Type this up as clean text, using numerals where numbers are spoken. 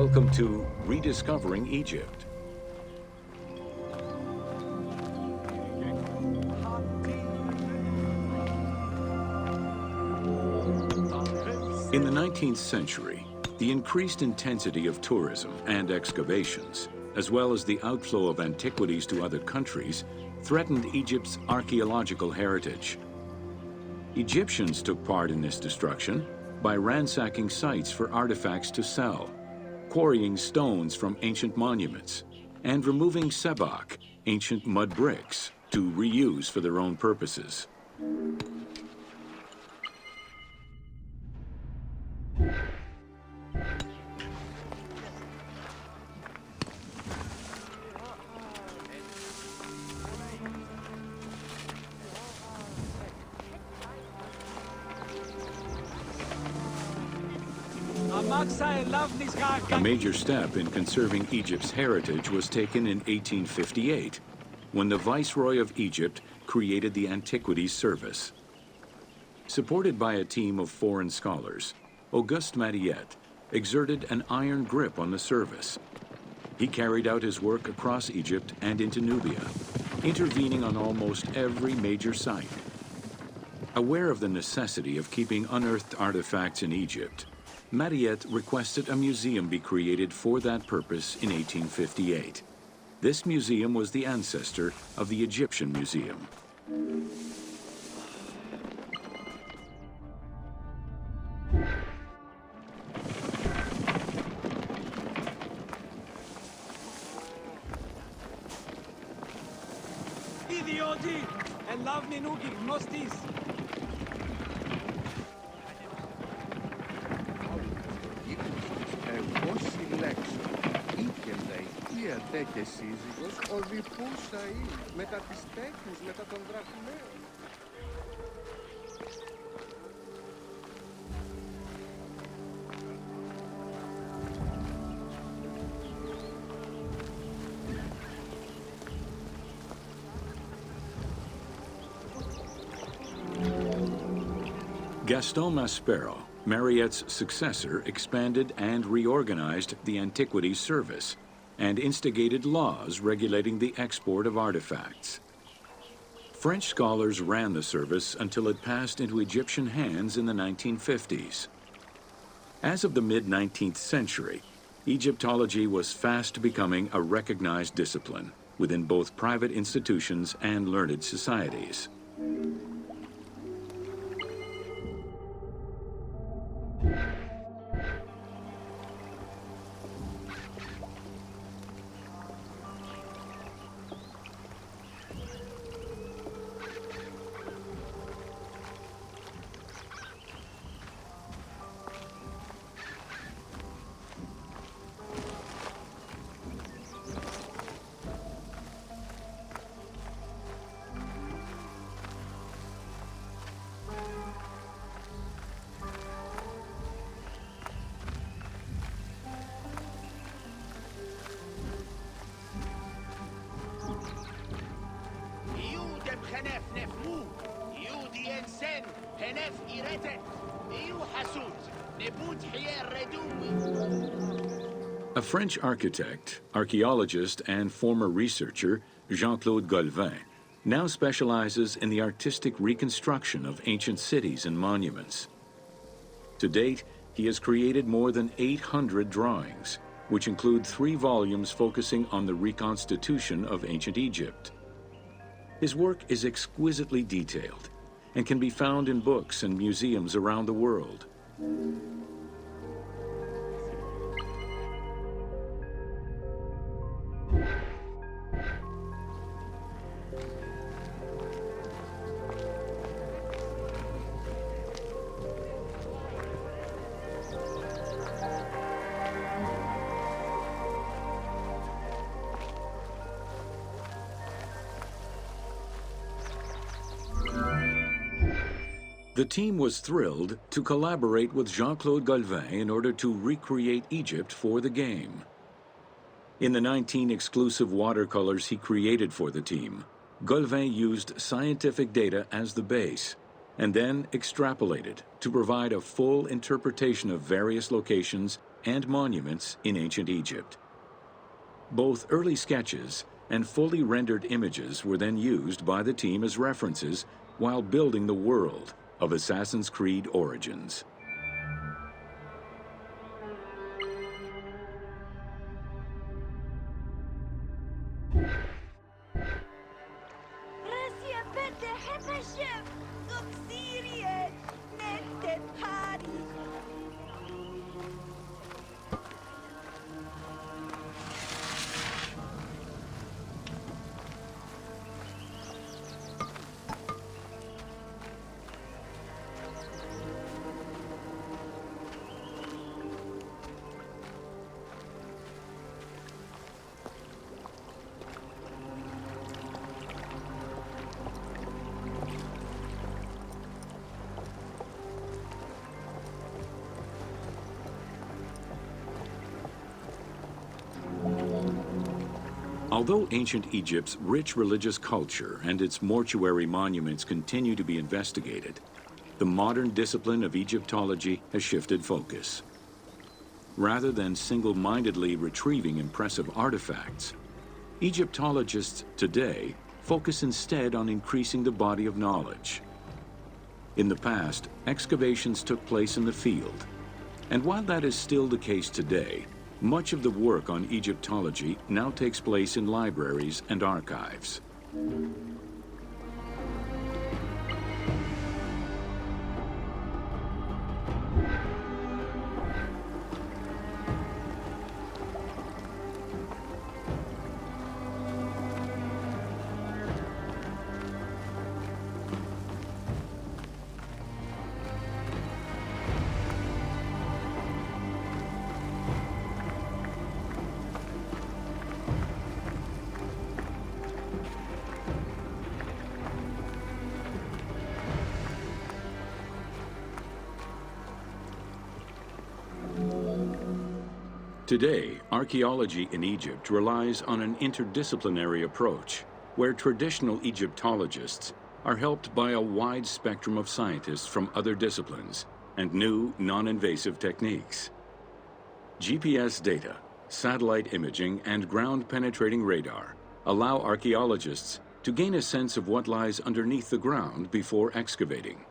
Welcome to Rediscovering Egypt. In the 19th century, the increased intensity of tourism and excavations, as well as the outflow of antiquities to other countries, threatened Egypt's archaeological heritage. Egyptians took part in this destruction by ransacking sites for artifacts to sell, quarrying stones from ancient monuments, and removing sebak, ancient mud bricks, to reuse for their own purposes. A major step in conserving Egypt's heritage was taken in 1858, when the Viceroy of Egypt created the Antiquities Service. Supported by a team of foreign scholars, Auguste Mariette exerted an iron grip on the service. He carried out his work across Egypt and into Nubia, intervening on almost every major site. Aware of the necessity of keeping unearthed artifacts in Egypt, Mariette requested a museum be created for that purpose in 1858. This museum was the ancestor of the Egyptian Museum. Gaston Maspero, Mariette's successor, expanded and reorganized the Antiquities Service and instigated laws regulating the export of artifacts. French scholars ran the service until it passed into Egyptian hands in the 1950s. As of the mid-19th century, Egyptology was fast becoming a recognized discipline within both private institutions and learned societies. A French architect, archaeologist, and former researcher, Jean-Claude Golvin, now specializes in the artistic reconstruction of ancient cities and monuments. To date, he has created more than 800 drawings, which include 3 volumes focusing on the reconstitution of ancient Egypt. His work is exquisitely detailed and can be found in books and museums around the world. The team was thrilled to collaborate with Jean-Claude Golvin in order to recreate Egypt for the game. In the 19 exclusive watercolors he created for the team, Golvin used scientific data as the base, and then extrapolated to provide a full interpretation of various locations and monuments in ancient Egypt. Both early sketches and fully rendered images were then used by the team as references while building the world of Assassin's Creed Origins. Although ancient Egypt's rich religious culture and its mortuary monuments continue to be investigated, the modern discipline of Egyptology has shifted focus. Rather than single-mindedly retrieving impressive artifacts, Egyptologists today focus instead on increasing the body of knowledge. In the past, excavations took place in the field, and while that is still the case today, much of the work on Egyptology now takes place in libraries and archives. Today, archaeology in Egypt relies on an interdisciplinary approach, where traditional Egyptologists are helped by a wide spectrum of scientists from other disciplines and new, non-invasive techniques. GPS data, satellite imaging, and ground-penetrating radar allow archaeologists to gain a sense of what lies underneath the ground before excavating.